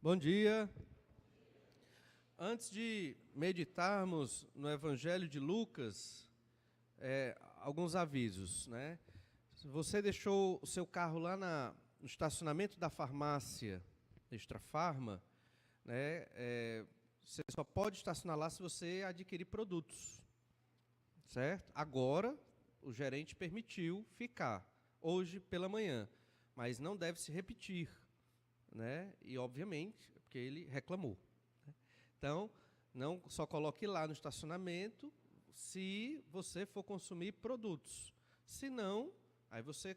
Bom dia. Antes de meditarmos no Evangelho de Lucas, alguns avisos, né? Se você deixou o seu carro lá no estacionamento da farmácia Extra Farma, né, você só pode estacionar lá se você adquirir produtos, certo? Agora, o gerente permitiu ficar, hoje pela manhã, mas não deve se repetir, né? E, obviamente, porque ele reclamou. Né? Então, não só coloque lá no estacionamento se você for consumir produtos. Se não, aí você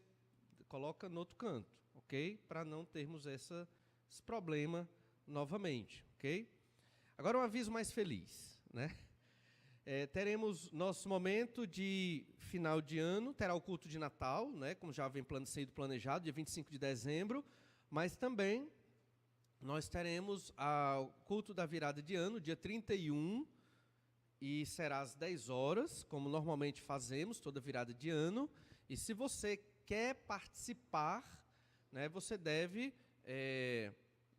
coloca no outro canto, ok? Para não termos esse problema novamente, ok? Agora um aviso mais feliz, né? Teremos nosso momento de final de ano, terá o culto de Natal, né? Como já vem sendo planejado, dia 25 de dezembro, mas também nós teremos o culto da virada de ano, dia 31, e será às 10 horas, como normalmente fazemos, toda virada de ano. E se você quer participar, né, você deve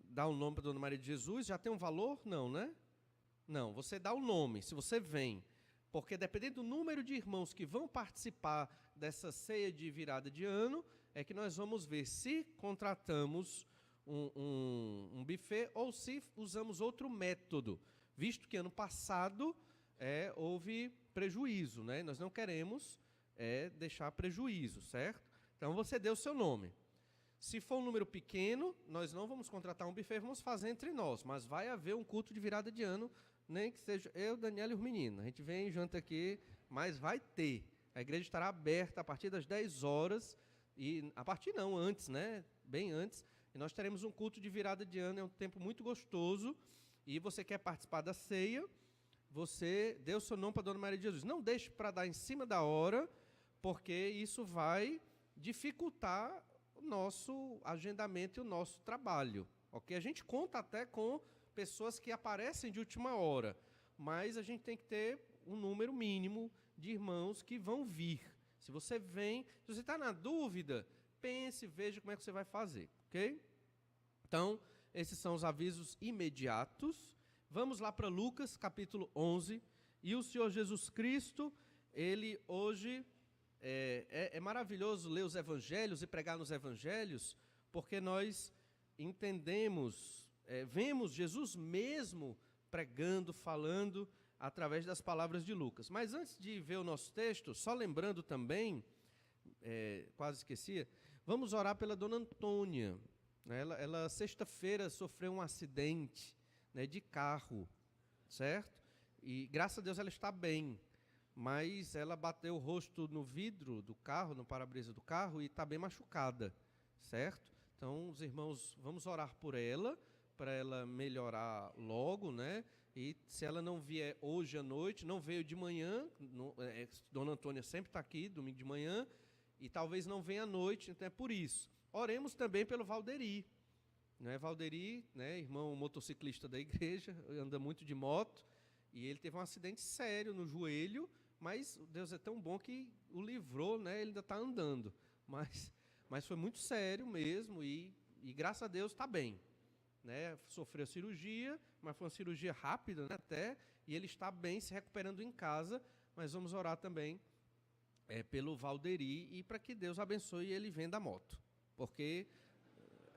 dar o nome para a Dona Maria de Jesus. Já tem um valor? Não, né? Não, você dá o nome, se você vem. Porque dependendo do número de irmãos que vão participar dessa ceia de virada de ano, é que nós vamos ver se contratamos um buffet ou se usamos outro método, visto que ano passado houve prejuízo, né? Nós não queremos deixar prejuízo, certo? Então você deu o seu nome. Se for um número pequeno, nós não vamos contratar um buffet, vamos fazer entre nós, mas vai haver um culto de virada de ano, nem que seja eu, Daniela e os meninos. A gente vem junto aqui, mas vai ter. A igreja estará aberta a partir das 10 horas, e a partir não, antes, né? Bem antes. E nós teremos um culto de virada de ano, é um tempo muito gostoso. E você quer participar da ceia, você dê o seu nome para a Dona Maria de Jesus. Não deixe para dar em cima da hora, porque isso vai dificultar o nosso agendamento e o nosso trabalho. Ok? A gente conta até com pessoas que aparecem de última hora, mas a gente tem que ter um número mínimo de irmãos que vão vir. Se você vem, se você está na dúvida, pense, veja como é que você vai fazer, ok? Então, esses são os avisos imediatos. Vamos lá para Lucas, capítulo 11. E o Senhor Jesus Cristo, ele hoje... É maravilhoso ler os evangelhos e pregar nos evangelhos, porque nós entendemos, vemos Jesus mesmo pregando, falando através das palavras de Lucas. Mas antes de ver o nosso texto, só lembrando também, quase esquecia, vamos orar pela Dona Antônia. Ela sexta-feira sofreu um acidente, né, de carro, certo? E graças a Deus ela está bem. Mas ela bateu o rosto no vidro do carro, no para-brisa do carro, e está bem machucada, certo? Então, os irmãos, vamos orar por ela, para ela melhorar logo, né? E se ela não vier hoje à noite, não veio de manhã, Dona Antônia sempre está aqui, domingo de manhã, e talvez não venha à noite, então é por isso. Oremos também pelo Valderi, né? Valderi, né, irmão motociclista da igreja, anda muito de moto, e ele teve um acidente sério no joelho, mas Deus é tão bom que o livrou, né? Ele ainda está andando, mas foi muito sério mesmo, e graças a Deus está bem, né? Sofreu cirurgia, mas foi uma cirurgia rápida, né, até, e ele está bem, se recuperando em casa. Mas vamos orar também pelo Valderi, e para que Deus abençoe e ele venda a moto, porque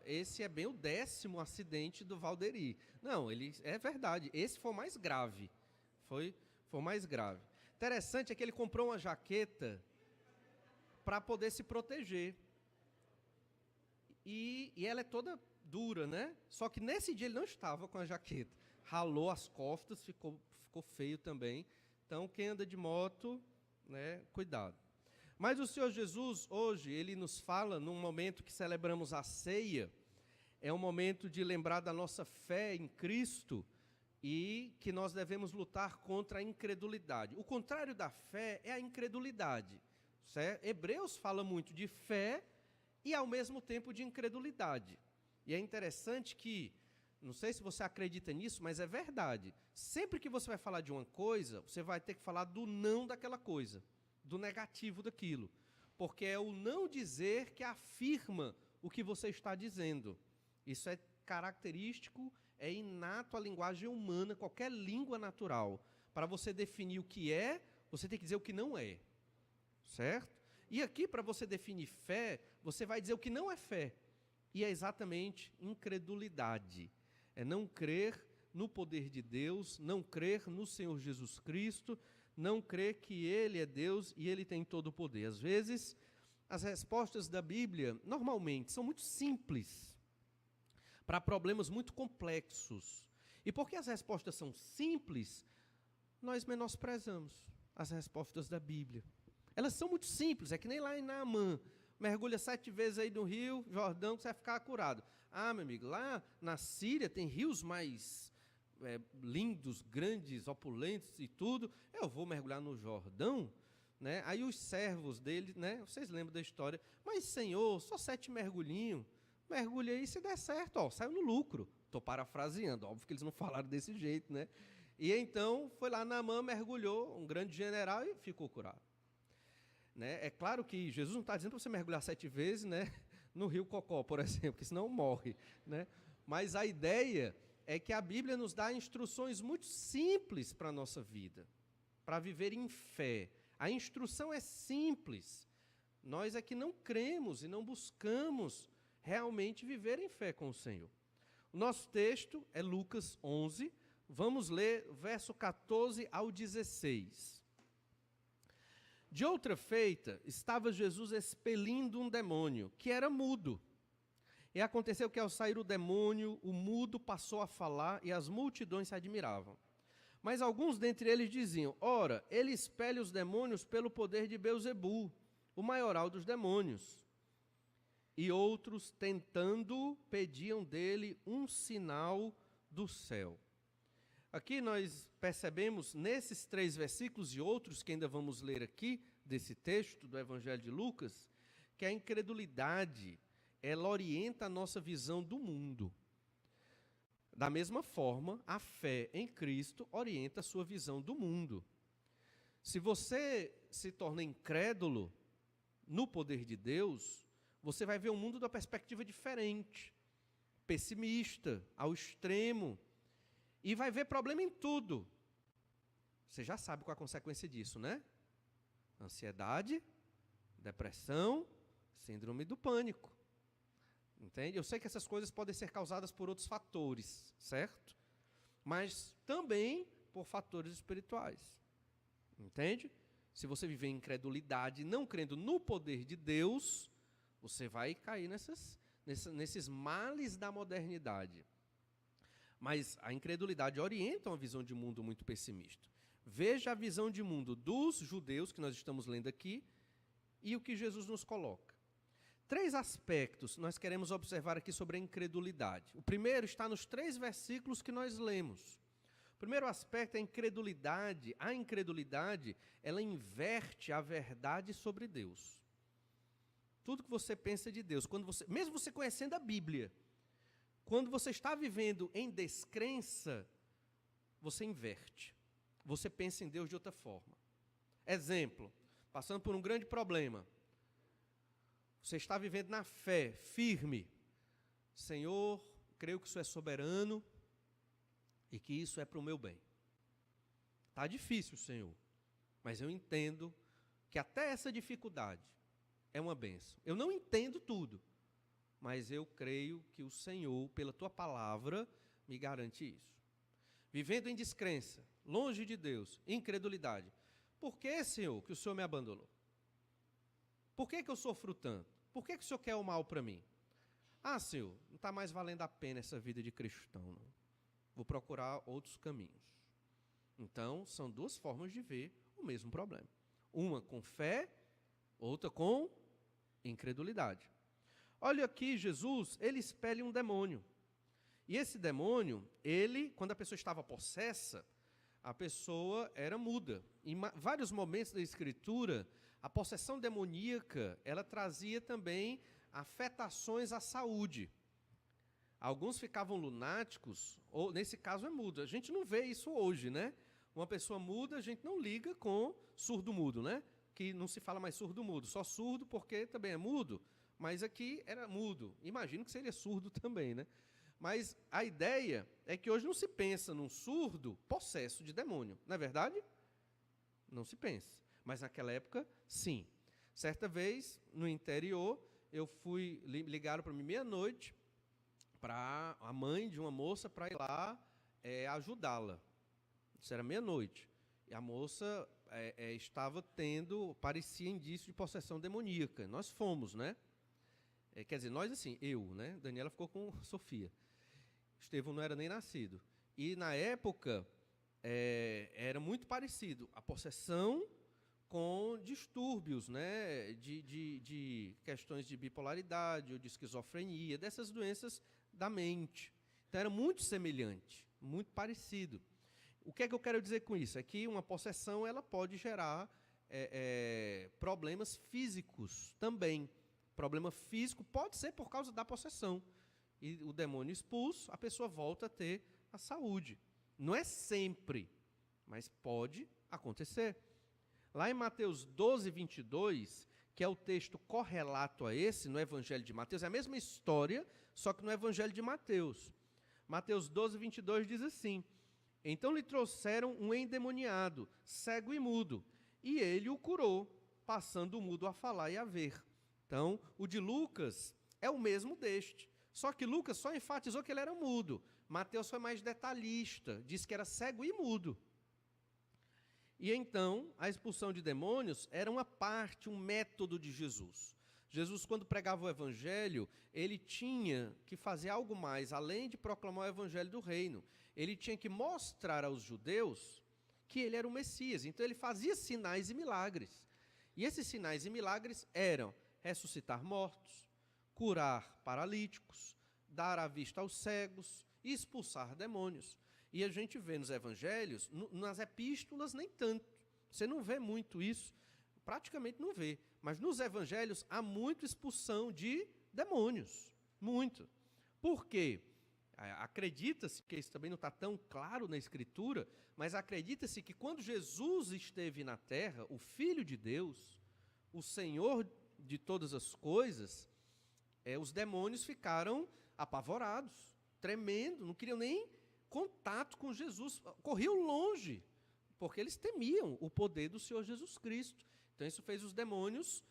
esse é bem o 10º acidente do Valderi. Não, é verdade, esse foi o mais grave, foi o mais grave. Interessante é que ele comprou uma jaqueta para poder se proteger. E ela é toda dura, né? Só que nesse dia ele não estava com a jaqueta. Ralou as costas, ficou feio também. Então, quem anda de moto, né, cuidado. Mas o Senhor Jesus, hoje, ele nos fala, num momento que celebramos a ceia, é um momento de lembrar da nossa fé em Cristo, e que nós devemos lutar contra a incredulidade. O contrário da fé é a incredulidade, certo? Hebreus fala muito de fé e ao mesmo tempo de incredulidade. E é interessante que, não sei se você acredita nisso, mas é verdade. Sempre que você vai falar de uma coisa, você vai ter que falar do não daquela coisa, do negativo daquilo, porque é o não dizer que afirma o que você está dizendo. Isso é característico, é inato à linguagem humana, qualquer língua natural. Para você definir o que é, você tem que dizer o que não é. Certo? E aqui, para você definir fé, você vai dizer o que não é fé. E é exatamente incredulidade. É não crer no poder de Deus, não crer no Senhor Jesus Cristo, não crer que Ele é Deus e Ele tem todo o poder. Às vezes, as respostas da Bíblia, normalmente, são muito simples para problemas muito complexos. E porque as respostas são simples, nós menosprezamos as respostas da Bíblia. Elas são muito simples, é que nem lá em Naamã. Mergulha 7 vezes aí no rio Jordão que você vai ficar curado. Ah, meu amigo, lá na Síria tem rios mais lindos, grandes, opulentos e tudo. Eu vou mergulhar no Jordão, né? Aí os servos dele, né? Vocês lembram da história? Mas, Senhor, só 7 mergulhinhos. Mergulha aí, se der certo, ó, saiu no lucro. Estou parafraseando, óbvio que eles não falaram desse jeito, né? E então foi lá Naamã, mergulhou, um grande general, e ficou curado. Né? É claro que Jesus não está dizendo para você mergulhar 7 vezes, né, no rio Cocó, por exemplo, porque senão morre. Né? Mas a ideia é que a Bíblia nos dá instruções muito simples para a nossa vida, para viver em fé. A instrução é simples. Nós é que não cremos e não buscamos realmente viver em fé com o Senhor. O nosso texto é Lucas 11, vamos ler verso 14 ao 16. De outra feita, estava Jesus expelindo um demônio, que era mudo. E aconteceu que, ao sair o demônio, o mudo passou a falar e as multidões se admiravam. Mas alguns dentre eles diziam: ora, ele expele os demônios pelo poder de Belzebu, o maioral dos demônios. E outros, tentando, pediam dele um sinal do céu. Aqui nós percebemos, nesses 3 versículos e outros que ainda vamos ler aqui, desse texto do Evangelho de Lucas, que a incredulidade, ela orienta a nossa visão do mundo. Da mesma forma, a fé em Cristo orienta a sua visão do mundo. Se você se torna incrédulo no poder de Deus, você vai ver o mundo de uma perspectiva diferente, pessimista, ao extremo, e vai ver problema em tudo. Você já sabe qual é a consequência disso, né? Ansiedade, depressão, síndrome do pânico. Entende? Eu sei que essas coisas podem ser causadas por outros fatores, certo? Mas também por fatores espirituais. Entende? Se você viver em incredulidade, não crendo no poder de Deus, você vai cair nesses males da modernidade. Mas a incredulidade orienta uma visão de mundo muito pessimista. Veja a visão de mundo dos judeus, que nós estamos lendo aqui, e o que Jesus nos coloca. 3 aspectos nós queremos observar aqui sobre a incredulidade. O primeiro está nos 3 versículos que nós lemos. O primeiro aspecto é a incredulidade. A incredulidade, ela inverte a verdade sobre Deus. Tudo que você pensa de Deus, mesmo você conhecendo a Bíblia, quando você está vivendo em descrença, você inverte. Você pensa em Deus de outra forma. Exemplo, passando por um grande problema. Você está vivendo na fé, firme. Senhor, creio que isso é soberano e que isso é para o meu bem. Está difícil, Senhor, mas eu entendo que até essa dificuldade é uma bênção. Eu não entendo tudo, mas eu creio que o Senhor, pela tua palavra, me garante isso. Vivendo em descrença, longe de Deus, incredulidade. Por que, Senhor, que o Senhor me abandonou? Por que eu sofro tanto? Por que o Senhor quer o mal para mim? Ah, Senhor, não está mais valendo a pena essa vida de cristão, não. Vou procurar outros caminhos. Então, são 2 formas de ver o mesmo problema. Uma com fé, outra com incredulidade. Olha aqui, Jesus, ele expele um demônio. E esse demônio, quando a pessoa estava possessa, a pessoa era muda. Em vários momentos da Escritura, a possessão demoníaca, ela trazia também afetações à saúde. Alguns ficavam lunáticos, ou nesse caso é mudo. A gente não vê isso hoje, né? Uma pessoa muda, a gente não liga com surdo-mudo, né? Que não se fala mais surdo-mudo, só surdo porque também é mudo, mas aqui era mudo. Imagino que seria surdo também, né? Mas a ideia é que hoje não se pensa num surdo possesso de demônio, não é verdade? Não se pensa. Mas naquela época, sim. Certa vez, no interior, ligaram para mim meia-noite, para a mãe de uma moça, para ir lá ajudá-la. Isso era meia-noite. E a moça estava parecia indício de possessão demoníaca. Nós fomos, né? Quer dizer, nós assim, eu, né? Daniela ficou com Sofia. Estevão não era nem nascido. E na época, era muito parecido. A possessão com distúrbios, né? De questões de bipolaridade ou de esquizofrenia, dessas doenças da mente. Então era muito semelhante, muito parecido. O que é que eu quero dizer com isso? É que uma possessão ela pode gerar problemas físicos também. Problema físico pode ser por causa da possessão. E o demônio expulso, a pessoa volta a ter a saúde. Não é sempre, mas pode acontecer. Lá em Mateus 12, 22, que é o texto correlato a esse, no Evangelho de Mateus, é a mesma história, só que no Evangelho de Mateus. Mateus 12, 22 diz assim: então lhe trouxeram um endemoniado, cego e mudo, e ele o curou, passando o mudo a falar e a ver. Então, o de Lucas é o mesmo deste, só que Lucas só enfatizou que ele era mudo. Mateus foi mais detalhista, disse que era cego e mudo. E então, a expulsão de demônios era uma parte, um método de Jesus. Jesus, quando pregava o Evangelho, ele tinha que fazer algo mais, além de proclamar o Evangelho do Reino. Ele tinha que mostrar aos judeus que ele era o Messias. Então, ele fazia sinais e milagres. E esses sinais e milagres eram ressuscitar mortos, curar paralíticos, dar a vista aos cegos e expulsar demônios. E a gente vê nos evangelhos, nas epístolas nem tanto. Você não vê muito isso, praticamente não vê. Mas nos evangelhos há muita expulsão de demônios, muito. Por quê? Acredita-se, que isso também não está tão claro na Escritura, mas acredita-se que quando Jesus esteve na terra, o Filho de Deus, o Senhor de todas as coisas, os demônios ficaram apavorados, tremendo, não queriam nem contato com Jesus, corriam longe, porque eles temiam o poder do Senhor Jesus Cristo. Então isso fez os demônios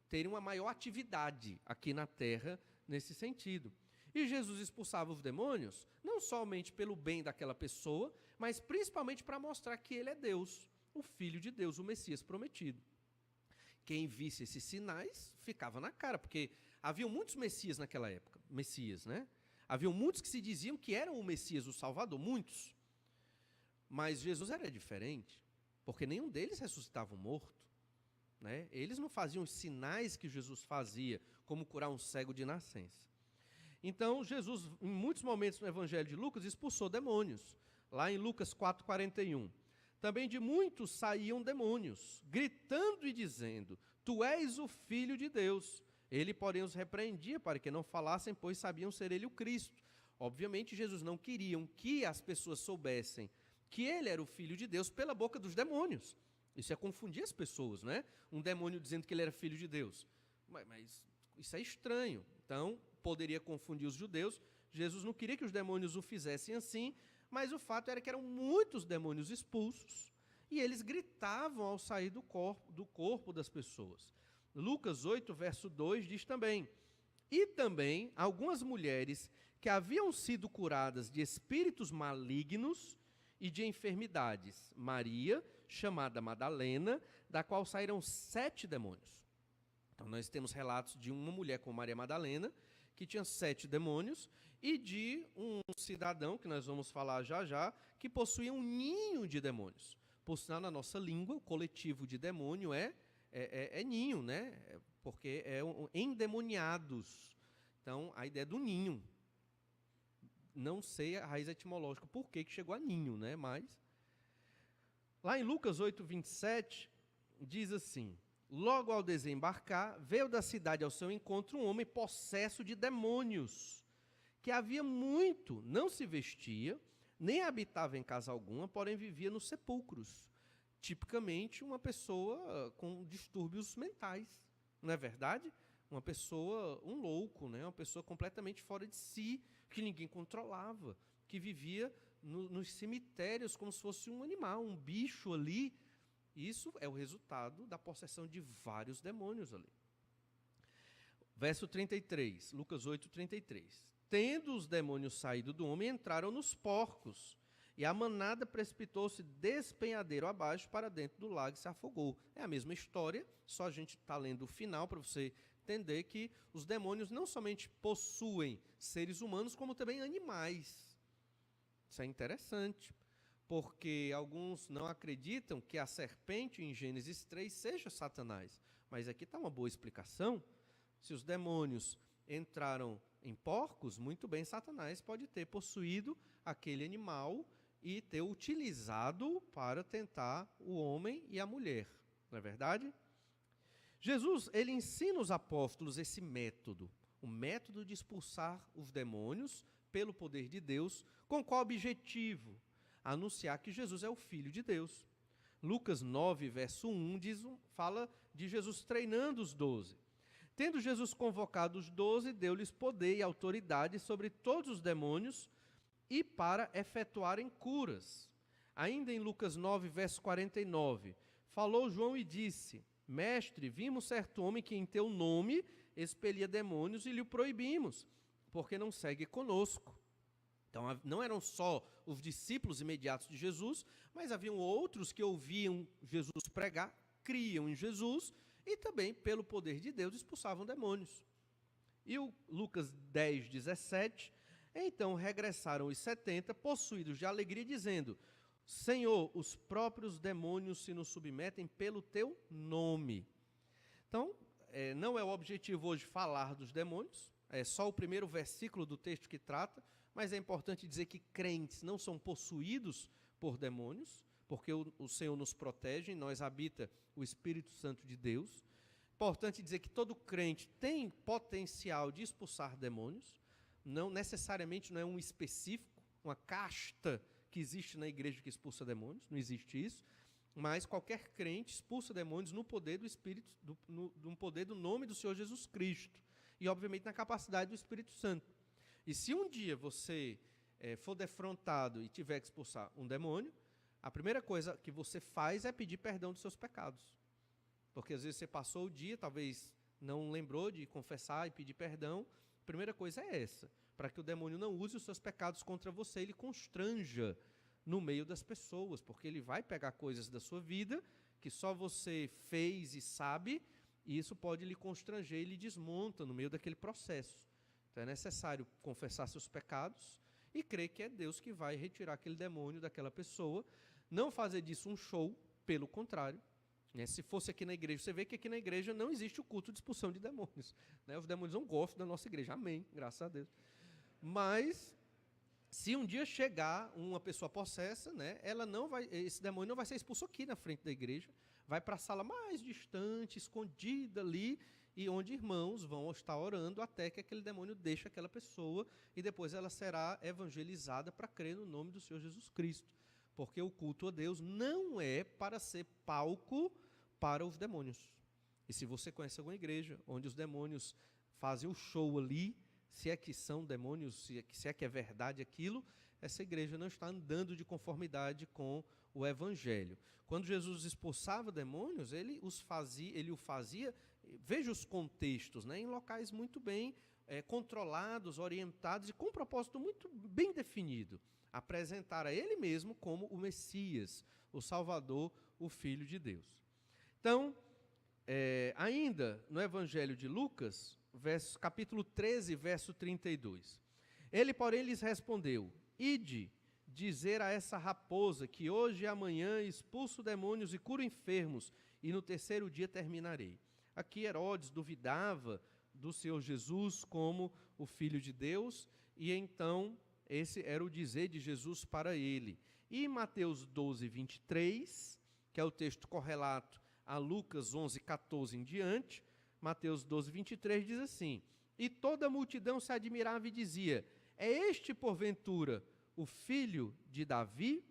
terem uma maior atividade aqui na terra, nesse sentido. E Jesus expulsava os demônios, não somente pelo bem daquela pessoa, mas principalmente para mostrar que ele é Deus, o Filho de Deus, o Messias prometido. Quem visse esses sinais ficava na cara, porque haviam muitos Messias naquela época, Messias, né? Haviam muitos que se diziam que eram o Messias, o Salvador, muitos. Mas Jesus era diferente, porque nenhum deles ressuscitava um morto, né? Eles não faziam os sinais que Jesus fazia, como curar um cego de nascença. Então, Jesus, em muitos momentos no Evangelho de Lucas, expulsou demônios. Lá em Lucas 4,41. Também de muitos saíam demônios, gritando e dizendo: Tu és o Filho de Deus. Ele, porém, os repreendia para que não falassem, pois sabiam ser ele o Cristo. Obviamente, Jesus não queria que as pessoas soubessem que ele era o Filho de Deus pela boca dos demônios. Isso é confundir as pessoas, né? Um demônio dizendo que ele era Filho de Deus. Mas isso é estranho. Então, poderia confundir os judeus. Jesus não queria que os demônios o fizessem assim, mas o fato era que eram muitos demônios expulsos e eles gritavam ao sair do corpo das pessoas. Lucas 8, verso 2 diz também: e também algumas mulheres que haviam sido curadas de espíritos malignos e de enfermidades. Maria, chamada Madalena, da qual saíram 7 demônios. Então nós temos relatos de uma mulher com Maria Madalena, que tinha 7 demônios, e de um cidadão, que nós vamos falar já já, que possuía um ninho de demônios. Por sinal, na nossa língua, o coletivo de demônio é ninho, né? Porque endemoniados. Então, a ideia do ninho. Não sei a raiz etimológica, por que chegou a ninho, né? Mas, lá em Lucas 8, 27, diz assim: logo ao desembarcar, veio da cidade ao seu encontro um homem possesso de demônios, que havia muito, não se vestia, nem habitava em casa alguma, porém vivia nos sepulcros. Tipicamente uma pessoa com distúrbios mentais, não é verdade? uma pessoa, um louco, né? Uma pessoa completamente fora de si, que ninguém controlava, que vivia nos cemitérios como se fosse um animal, um bicho ali. Isso é o resultado da possessão de vários demônios ali. Verso 33, Lucas 8, 33. Tendo os demônios saído do homem, entraram nos porcos, e a manada precipitou-se despenhadeiro abaixo para dentro do lago e se afogou. É a mesma história, só a gente está lendo o final para você entender que os demônios não somente possuem seres humanos, como também animais. Isso é interessante, porque alguns não acreditam que a serpente em Gênesis 3 seja Satanás. Mas aqui está uma boa explicação. Se os demônios entraram em porcos, muito bem, Satanás pode ter possuído aquele animal e ter utilizado para tentar o homem e a mulher. Não é verdade? Jesus, ele ensina os apóstolos esse método, o método de expulsar os demônios pelo poder de Deus, com qual objetivo? Anunciar que Jesus é o Filho de Deus. Lucas 9, verso 1, fala de Jesus treinando os 12. Tendo Jesus convocado os 12, deu-lhes poder e autoridade sobre todos os demônios e para efetuarem curas. Ainda em Lucas 9, verso 49, falou João e disse: Mestre, vimos certo homem que em teu nome expelia demônios e lhe o proibimos, porque não segue conosco. Então, não eram só os discípulos imediatos de Jesus, mas haviam outros que ouviam Jesus pregar, criam em Jesus e também, pelo poder de Deus, expulsavam demônios. E o Lucas 10, 17, então regressaram os 70, possuídos de alegria, dizendo: Senhor, os próprios demônios se nos submetem pelo teu nome. Então, não é o objetivo hoje falar dos demônios, é só o primeiro versículo do texto que trata, mas é importante dizer que crentes não são possuídos por demônios, porque o Senhor nos protege, em nós habita o Espírito Santo de Deus. Importante dizer que todo crente tem potencial de expulsar demônios, não necessariamente não é um específico, uma casta que existe na igreja que expulsa demônios, não existe isso, mas qualquer crente expulsa demônios no poder do Espírito, no poder do nome do Senhor Jesus Cristo, e obviamente na capacidade do Espírito Santo. E se um dia você for defrontado e tiver que expulsar um demônio, a primeira coisa que você faz é pedir perdão dos seus pecados. Porque às vezes você passou o dia, talvez não lembrou de confessar e pedir perdão. A primeira coisa é essa, para que o demônio não use os seus pecados contra você, ele constranja no meio das pessoas, porque ele vai pegar coisas da sua vida que só você fez e sabe, e isso pode lhe constranger e lhe desmonta no meio daquele processo. Então é necessário confessar seus pecados e crer que é Deus que vai retirar aquele demônio daquela pessoa, não fazer disso um show, pelo contrário. Se fosse aqui na igreja, você vê que aqui na igreja não existe o culto de expulsão de demônios. Os demônios não gostam da nossa igreja, amém, graças a Deus. Mas, se um dia chegar uma pessoa possessa, esse demônio não vai ser expulso aqui na frente da igreja, vai para a sala mais distante, escondida ali, e onde irmãos vão estar orando até que aquele demônio deixe aquela pessoa, e depois ela será evangelizada para crer no nome do Senhor Jesus Cristo. Porque o culto a Deus não é para ser palco para os demônios. E se você conhece alguma igreja onde os demônios fazem o show ali, se é que são demônios, se é que é verdade aquilo, essa igreja não está andando de conformidade com o Evangelho. Quando Jesus expulsava demônios, ele o fazia, veja os contextos, em locais muito bem controlados, orientados e com um propósito muito bem definido. Apresentar a ele mesmo como o Messias, o Salvador, o Filho de Deus. Então, ainda no Evangelho de Lucas, capítulo 13, verso 32. Ele, porém, lhes respondeu: Ide dizer a essa raposa que hoje e amanhã expulso demônios e curo enfermos, e no terceiro dia terminarei. Aqui Herodes duvidava do Senhor Jesus como o Filho de Deus, e então esse era o dizer de Jesus para ele. E em Mateus 12, 23, que é o texto correlato a Lucas 11, 14 em diante, Mateus 12, 23 diz assim: E toda a multidão se admirava e dizia: É este, porventura, o filho de Davi?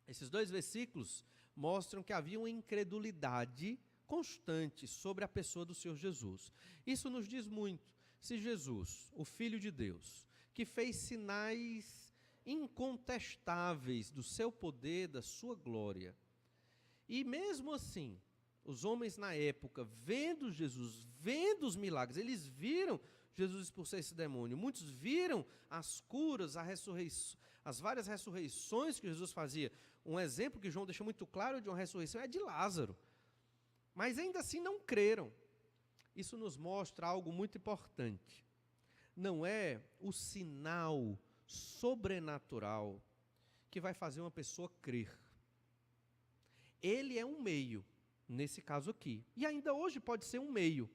Esses dois versículos mostram que havia uma incredulidade constante sobre a pessoa do Senhor Jesus. Isso nos diz muito. Se Jesus, o Filho de Deus, que fez sinais incontestáveis do seu poder, da sua glória, e mesmo assim, os homens na época, vendo Jesus, vendo os milagres, eles viram Jesus expulsar esse demônio, muitos viram as curas, as várias ressurreições que Jesus fazia. Um exemplo que João deixa muito claro de uma ressurreição é de Lázaro. Mas ainda assim não creram. Isso nos mostra algo muito importante. Não é o sinal sobrenatural que vai fazer uma pessoa crer. Ele é um meio, nesse caso aqui. E ainda hoje pode ser um meio.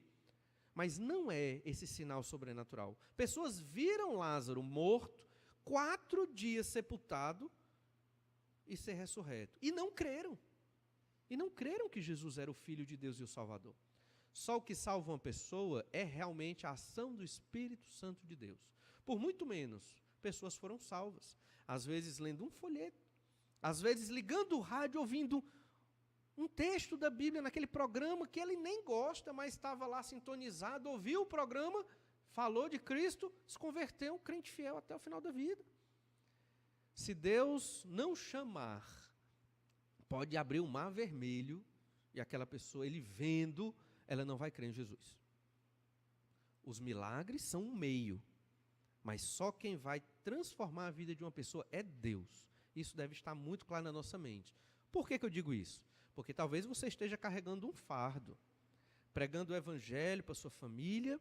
Mas não é esse sinal sobrenatural. Pessoas viram Lázaro morto, 4 dias sepultado e ser ressurreto. E não creram. E não creram que Jesus era o Filho de Deus e o Salvador. Só o que salva uma pessoa é realmente a ação do Espírito Santo de Deus. Por muito menos, pessoas foram salvas. Às vezes lendo um folheto, às vezes ligando o rádio, ouvindo um texto da Bíblia naquele programa que ele nem gosta, mas estava lá sintonizado, ouviu o programa, falou de Cristo, se converteu, crente fiel até o final da vida. Se Deus não chamar, pode abrir um mar vermelho e aquela pessoa, ele vendo, ela não vai crer em Jesus. Os milagres são um meio, mas só quem vai transformar a vida de uma pessoa é Deus. Isso deve estar muito claro na nossa mente. Por que eu digo isso? Porque talvez você esteja carregando um fardo, pregando o evangelho para sua família,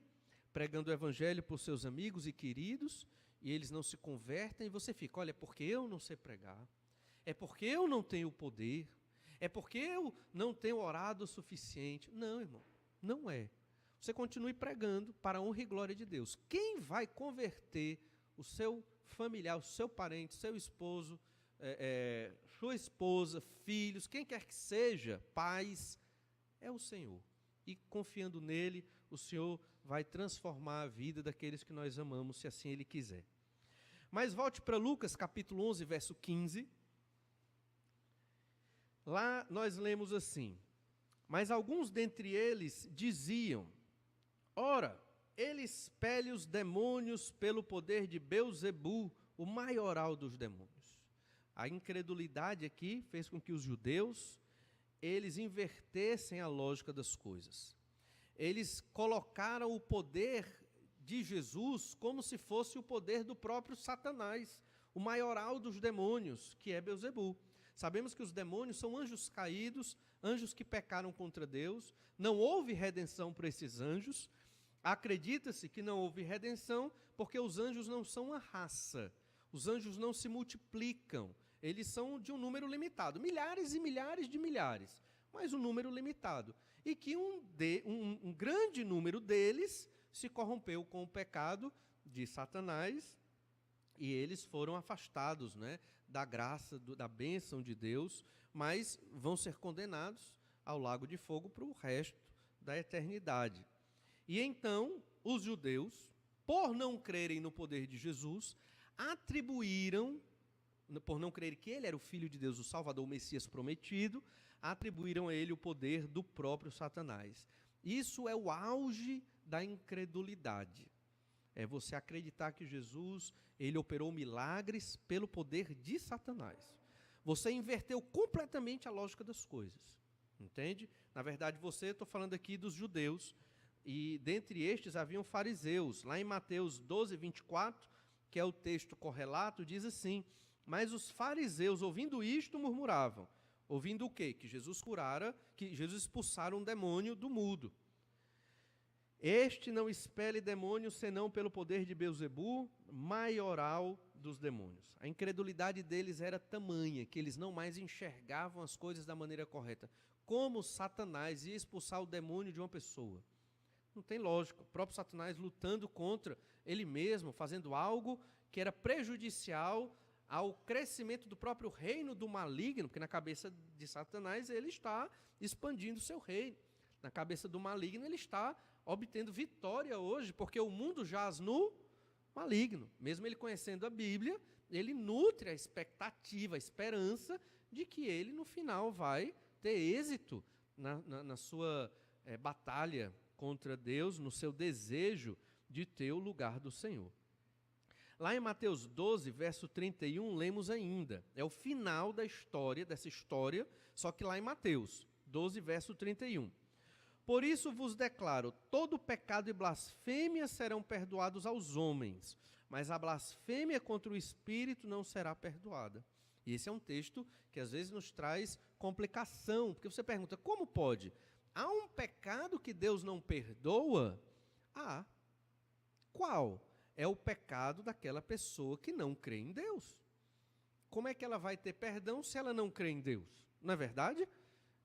pregando o evangelho para os seus amigos e queridos, e eles não se convertem, e você fica, olha, é porque eu não sei pregar, é porque eu não tenho o poder, é porque eu não tenho orado o suficiente. Não, irmão, não é. Você continue pregando para a honra e glória de Deus. Quem vai converter o seu familiar, o seu parente, seu esposo, sua esposa, filhos, quem quer que seja, pais, é o Senhor. E confiando nele, o Senhor vai transformar a vida daqueles que nós amamos, se assim Ele quiser. Mas volte para Lucas, capítulo 11, verso 15. Lá nós lemos assim: mas alguns dentre eles diziam, ora, ele expele os demônios pelo poder de Belzebu, o maioral dos demônios. A incredulidade aqui fez com que os judeus, eles invertessem a lógica das coisas. Eles colocaram o poder de Jesus como se fosse o poder do próprio Satanás, o maioral dos demônios, que é Belzebu. Sabemos que os demônios são anjos caídos, anjos que pecaram contra Deus. Não houve redenção para esses anjos. Acredita-se que não houve redenção porque os anjos não são uma raça. Os anjos não se multiplicam. Eles são de um número limitado, milhares e milhares de milhares, mas um número limitado. E que um grande número deles se corrompeu com o pecado de Satanás e eles foram afastados, né, da graça, da bênção de Deus, mas vão ser condenados ao lago de fogo para o resto da eternidade. E então, os judeus, por não crerem no poder de Jesus, atribuíram, por não crer que ele era o Filho de Deus, o Salvador, o Messias prometido, atribuíram a ele o poder do próprio Satanás. Isso é o auge da incredulidade. É você acreditar que Jesus, ele operou milagres pelo poder de Satanás. Você inverteu completamente a lógica das coisas. Entende? Na verdade, estou falando aqui dos judeus, e dentre estes haviam fariseus. Lá em Mateus 12, 24, que é o texto correlato, diz assim: mas os fariseus, ouvindo isto, murmuravam. Ouvindo o quê? Que Jesus curara, que Jesus expulsara um demônio do mudo. Este não expele demônios, senão pelo poder de Belzebu, maioral dos demônios. A incredulidade deles era tamanha, que eles não mais enxergavam as coisas da maneira correta. Como Satanás ia expulsar o demônio de uma pessoa? Não tem lógica. O próprio Satanás lutando contra ele mesmo, fazendo algo que era prejudicial ao crescimento do próprio reino do maligno, porque na cabeça de Satanás ele está expandindo o seu reino. Na cabeça do maligno ele está obtendo vitória hoje, porque o mundo jaz no maligno. Mesmo ele conhecendo a Bíblia, ele nutre a expectativa, a esperança de que ele no final vai ter êxito na sua batalha contra Deus, no seu desejo de ter o lugar do Senhor. Lá em Mateus 12, verso 31, lemos ainda. É o final da história, dessa história, só que lá em Mateus 12, verso 31. Por isso vos declaro, todo pecado e blasfêmia serão perdoados aos homens, mas a blasfêmia contra o Espírito não será perdoada. E esse é um texto que às vezes nos traz complicação, porque você pergunta, como pode? Há um pecado que Deus não perdoa? Ah, qual? É o pecado daquela pessoa que não crê em Deus. Como é que ela vai ter perdão se ela não crê em Deus? Não é verdade?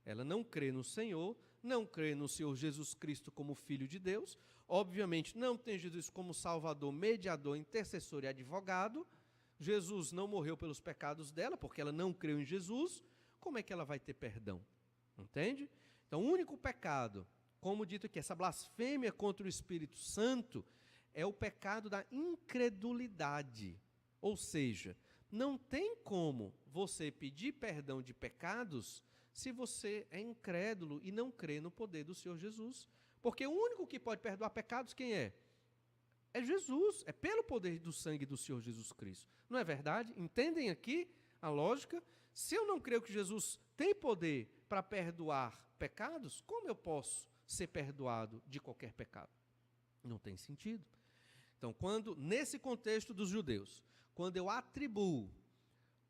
Ela não crê no Senhor, não crê no Senhor Jesus Cristo como Filho de Deus, obviamente não tem Jesus como Salvador, mediador, intercessor e advogado. Jesus não morreu pelos pecados dela, porque ela não creu em Jesus. Como é que ela vai ter perdão? Entende? Então, o único pecado, como dito aqui, essa blasfêmia contra o Espírito Santo, é o pecado da incredulidade. Ou seja, não tem como você pedir perdão de pecados se você é incrédulo e não crê no poder do Senhor Jesus. Porque o único que pode perdoar pecados, quem é? É Jesus, é pelo poder do sangue do Senhor Jesus Cristo. Não é verdade? Entendem aqui a lógica? Se eu não creio que Jesus tem poder para perdoar pecados, como eu posso ser perdoado de qualquer pecado? Não tem sentido. Então, nesse contexto dos judeus, quando eu atribuo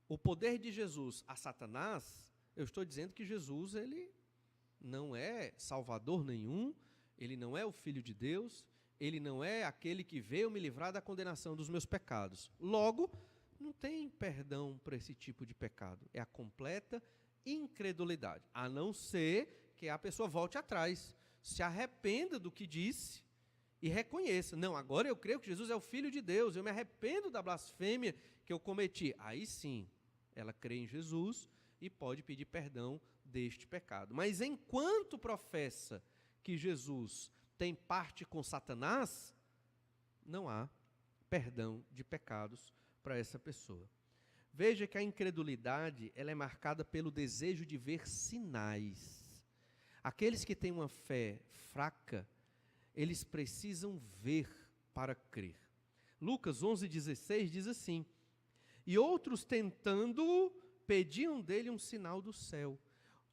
o poder de Jesus a Satanás, eu estou dizendo que Jesus, ele não é salvador nenhum, ele não é o Filho de Deus, ele não é aquele que veio me livrar da condenação dos meus pecados. Logo, não tem perdão para esse tipo de pecado. É a completa incredulidade, a não ser que a pessoa volte atrás, se arrependa do que disse e reconheça. Não, agora eu creio que Jesus é o Filho de Deus, eu me arrependo da blasfêmia que eu cometi. Aí sim, ela crê em Jesus e pode pedir perdão deste pecado. Mas enquanto professa que Jesus tem parte com Satanás, não há perdão de pecados para essa pessoa. Veja que a incredulidade, ela é marcada pelo desejo de ver sinais. Aqueles que têm uma fé fraca, eles precisam ver para crer. Lucas 11,16 diz assim: e outros tentando, pediam dele um sinal do céu.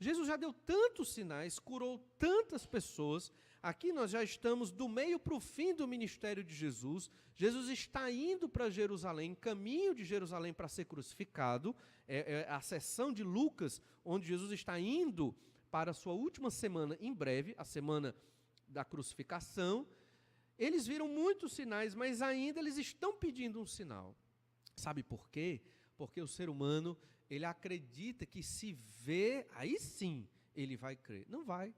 Jesus já deu tantos sinais, curou tantas pessoas. Aqui nós já estamos do meio para o fim do ministério de Jesus. Jesus está indo para Jerusalém, caminho de Jerusalém para ser crucificado. É a sessão de Lucas, onde Jesus está indo para a sua última semana, em breve, a semana da crucificação. Eles viram muitos sinais, mas ainda eles estão pedindo um sinal. Sabe por quê? Porque o ser humano, ele acredita que se vê, aí sim ele vai crer. Não vai.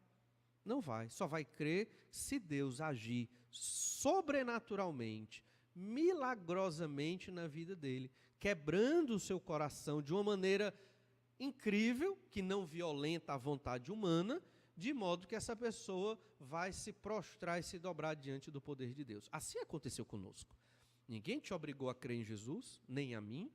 Não vai. Só vai crer se Deus agir sobrenaturalmente, milagrosamente na vida dele, quebrando o seu coração de uma maneira incrível, que não violenta a vontade humana, de modo que essa pessoa vai se prostrar e se dobrar diante do poder de Deus. Assim aconteceu conosco. Ninguém te obrigou a crer em Jesus, nem a mim.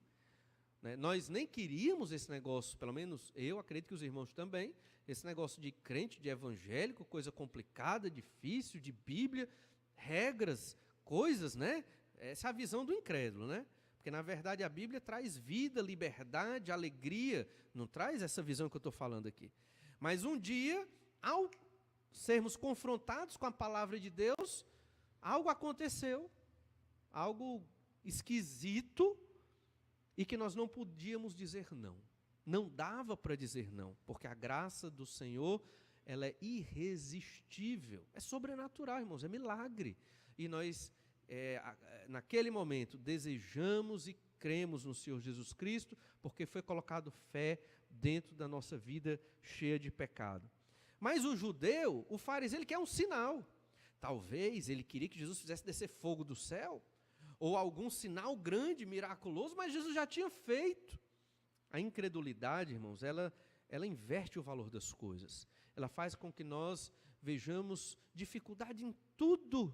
Nós nem queríamos esse negócio, pelo menos eu acredito que os irmãos também, esse negócio de crente, de evangélico, coisa complicada, difícil, de Bíblia, regras, coisas, né? Essa é a visão do incrédulo, né? Porque, na verdade, a Bíblia traz vida, liberdade, alegria, não traz essa visão que eu estou falando aqui. Mas um dia, ao sermos confrontados com a palavra de Deus, algo aconteceu, algo esquisito, e que nós não podíamos dizer não. Não dava para dizer não, porque a graça do Senhor, ela é irresistível, é sobrenatural, irmãos, é milagre. E nós, naquele momento, desejamos e cremos no Senhor Jesus Cristo, porque foi colocado fé dentro da nossa vida cheia de pecado. Mas o judeu, o fariseu, ele quer um sinal. Talvez ele queria que Jesus fizesse descer fogo do céu, ou algum sinal grande, miraculoso, mas Jesus já tinha feito. A incredulidade, irmãos, ela inverte o valor das coisas. Ela faz com que nós vejamos dificuldade em tudo.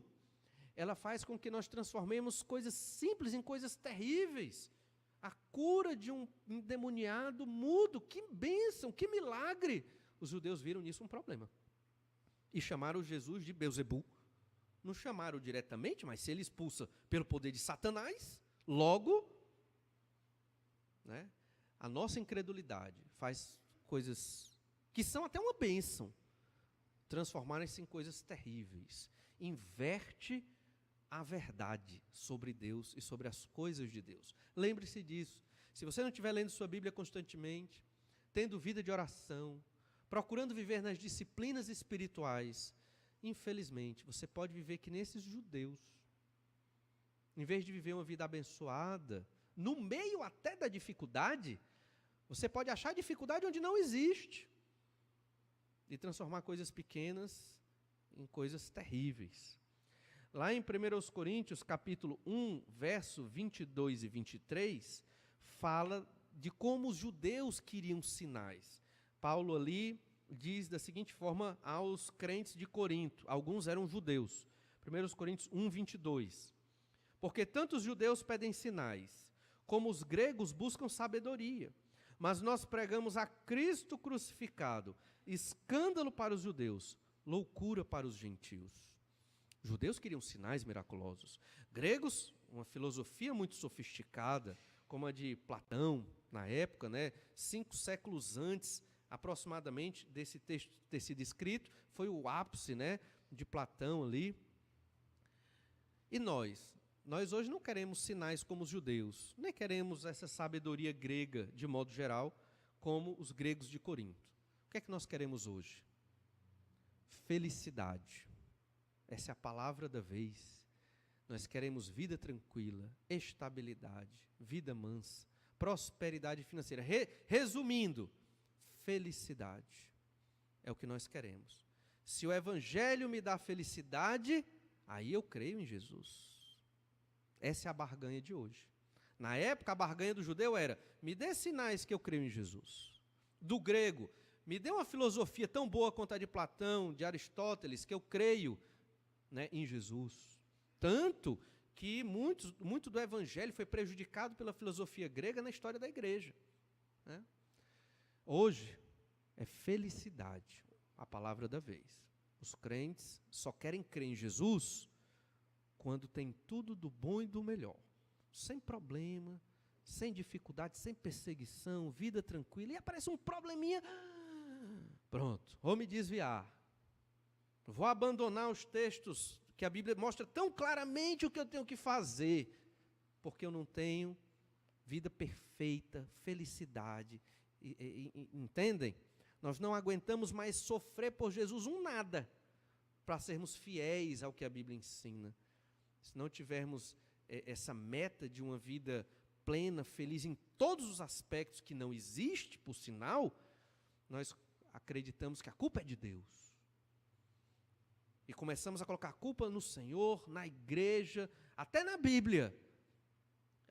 Ela faz com que nós transformemos coisas simples em coisas terríveis. A cura de um endemoniado mudo, que bênção, que milagre. os judeus viram nisso um problema. E chamaram Jesus de Beelzebu. Não chamaram diretamente, mas se ele expulsa pelo poder de Satanás, logo, né, a nossa incredulidade faz coisas que são até uma bênção, transformarem-se em coisas terríveis. Inverte a verdade sobre Deus e sobre as coisas de Deus. Lembre-se disso. Se você não estiver lendo sua Bíblia constantemente, tendo vida de oração, procurando viver nas disciplinas espirituais, infelizmente, você pode viver que nesses judeus. Em vez de viver uma vida abençoada, no meio até da dificuldade, você pode achar dificuldade onde não existe e transformar coisas pequenas em coisas terríveis. Lá em 1 Coríntios, capítulo 1, verso 22 e 23, fala de como os judeus queriam sinais. Paulo ali diz da seguinte forma aos crentes de Corinto, alguns eram judeus. 1 Coríntios 1, 22. Porque tanto os judeus pedem sinais, como os gregos buscam sabedoria. Mas nós pregamos a Cristo crucificado, escândalo para os judeus, loucura para os gentios. Os judeus queriam sinais miraculosos. Gregos, uma filosofia muito sofisticada, como a de Platão, na época, 5 séculos antes, aproximadamente, desse texto ter sido escrito, foi o ápice, de Platão ali. E nós hoje não queremos sinais como os judeus, nem queremos essa sabedoria grega, de modo geral, como os gregos de Corinto. O que é que nós queremos hoje? Felicidade. Essa é a palavra da vez. Nós queremos vida tranquila, estabilidade, vida mansa, prosperidade financeira. Resumindo, felicidade é o que nós queremos. Se o Evangelho me dá felicidade, aí eu creio em Jesus. Essa é a barganha de hoje. Na época, a barganha do judeu era: me dê sinais que eu creio em Jesus. Do grego, me dê uma filosofia tão boa quanto a de Platão, de Aristóteles, que eu creio, em Jesus. Tanto que muito do Evangelho foi prejudicado pela filosofia grega na história da igreja. Hoje, é felicidade a palavra da vez. Os crentes só querem crer em Jesus quando tem tudo do bom e do melhor. Sem problema, sem dificuldade, sem perseguição, vida tranquila. E aparece um probleminha, pronto, vou me desviar. Vou abandonar os textos que a Bíblia mostra tão claramente o que eu tenho que fazer, porque eu não tenho vida perfeita, felicidade. Entendem? Nós não aguentamos mais sofrer por Jesus um nada, para sermos fiéis ao que a Bíblia ensina. Se não tivermos essa meta de uma vida plena, feliz em todos os aspectos, que não existe, por sinal, nós acreditamos que a culpa é de Deus. E começamos a colocar a culpa no Senhor, na igreja, até na Bíblia.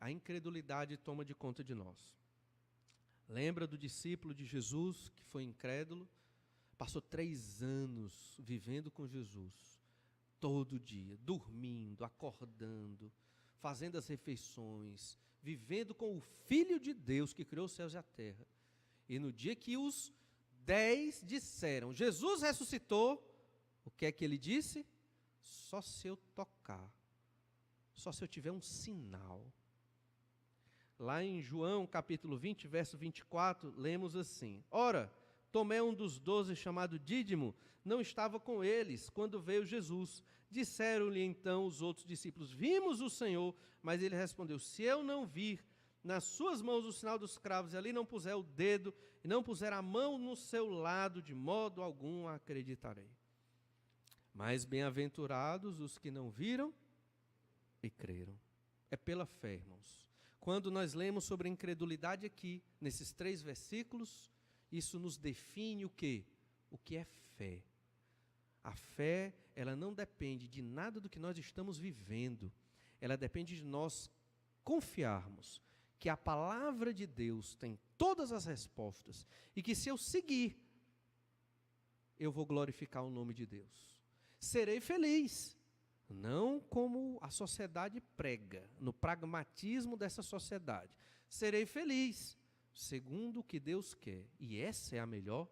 A incredulidade toma de conta de nós. Lembra do discípulo de Jesus, que foi incrédulo? Passou 3 anos vivendo com Jesus, todo dia, dormindo, acordando, fazendo as refeições, vivendo com o Filho de Deus, que criou os céus e a terra. E no dia que os 10 disseram: Jesus ressuscitou, o que é que ele disse? Só se eu tocar, só se eu tiver um sinal. Lá em João, capítulo 20, verso 24, lemos assim: Ora, Tomé, um dos 12, chamado Dídimo, não estava com eles quando veio Jesus. Disseram-lhe então os outros discípulos: Vimos o Senhor. Mas ele respondeu: Se eu não vir nas suas mãos o sinal dos cravos, e ali não puser o dedo, e não puser a mão no seu lado, de modo algum acreditarei. Mas bem-aventurados os que não viram e creram. É pela fé, irmãos. Quando nós lemos sobre a incredulidade aqui, nesses 3 versículos, isso nos define o quê? O que é fé. A fé, ela não depende de nada do que nós estamos vivendo. Ela depende de nós confiarmos que a palavra de Deus tem todas as respostas e que, se eu seguir, eu vou glorificar o nome de Deus. Serei feliz. Não como a sociedade prega, no pragmatismo dessa sociedade. Serei feliz, segundo o que Deus quer. E essa é a melhor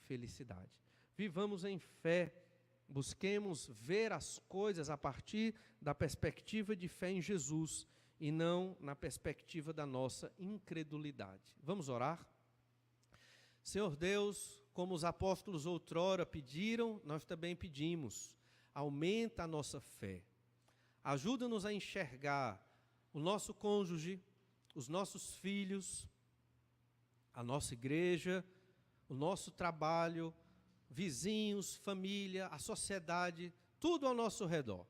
felicidade. Vivamos em fé, busquemos ver as coisas a partir da perspectiva de fé em Jesus e não na perspectiva da nossa incredulidade. Vamos orar? Senhor Deus, como os apóstolos outrora pediram, nós também pedimos, aumenta a nossa fé. Ajuda-nos a enxergar o nosso cônjuge, os nossos filhos, a nossa igreja, o nosso trabalho, vizinhos, família, a sociedade, tudo ao nosso redor,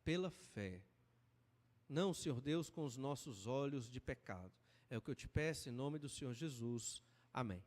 pela fé. Não, Senhor Deus, com os nossos olhos de pecado. É o que eu te peço em nome do Senhor Jesus. Amém.